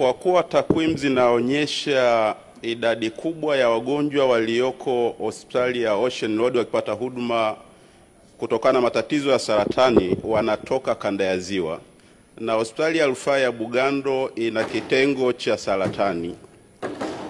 kwa kuwa takwimu zinaonyesha idadi kubwa ya wagonjwa walioko hospitali ya Ocean Road wakipata huduma kutokana na matatizo ya saratani wanatoka kanda ya Ziwa, na hospitali ya rufaa ya Bugando ina kitengo cha saratani,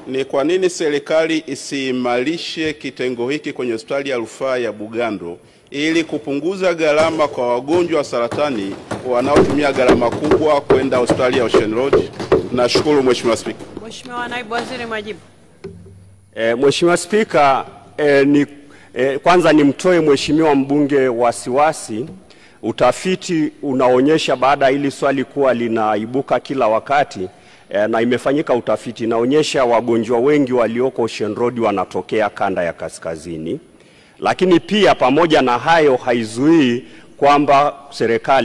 ni kwa nini serikali isiimarishe kitengo hiki kwenye hospitali ya rufaa ya Bugando ili kupunguza gharama kwa wagonjwa wa saratani wanaotumia gharama kubwa kwenda hospitali ya Ocean Road? Nashukuru Mheshimiwa Spika. Mheshimiwa Naibu Waziri, majibu. Mheshimiwa Spika, kwanza nimtoe Mheshimiwa mbunge wasiwasi. Utafiti unaonyesha baada ya hili swali kuwa linaibuka kila wakati, na imefanyika utafiti inaonyesha wagonjwa wengi walioko Ocean Road wanatokea kanda ya kaskazini. Lakini pia pamoja na hayo haizuii kwamba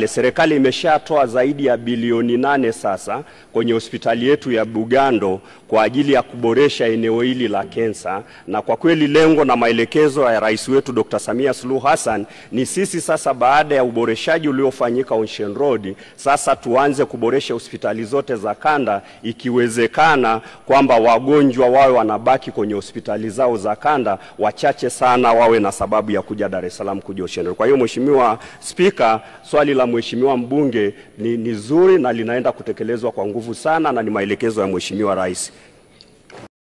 serikali imeshatoa zaidi ya bilioni 8 sasa kwenye hospitali yetu ya Bugando kwa ajili ya kuboresha eneo hili la kensa, na kwa kweli lengo na maelekezo ya rais wetu Dr. Samia Suluhu Hassan ni sisi sasa, baada ya uboreshaji uliofanyika Ocean Road, sasa tuanze kuboresha hospitali zote za kanda, ikiwezekana kwamba wagonjwa wawe wanabaki kwenye hospitali zao za kanda, wachache sana wawe na sababu ya kuja Dar es Salaam kuja Ocean Road. Kwa hiyo Mheshimiwa Spika, swali la Mheshimiwa mbunge ni zuri na linaenda kutekelezwa kwa nguvu sana, na ni maelekezo ya Mheshimiwa Rais.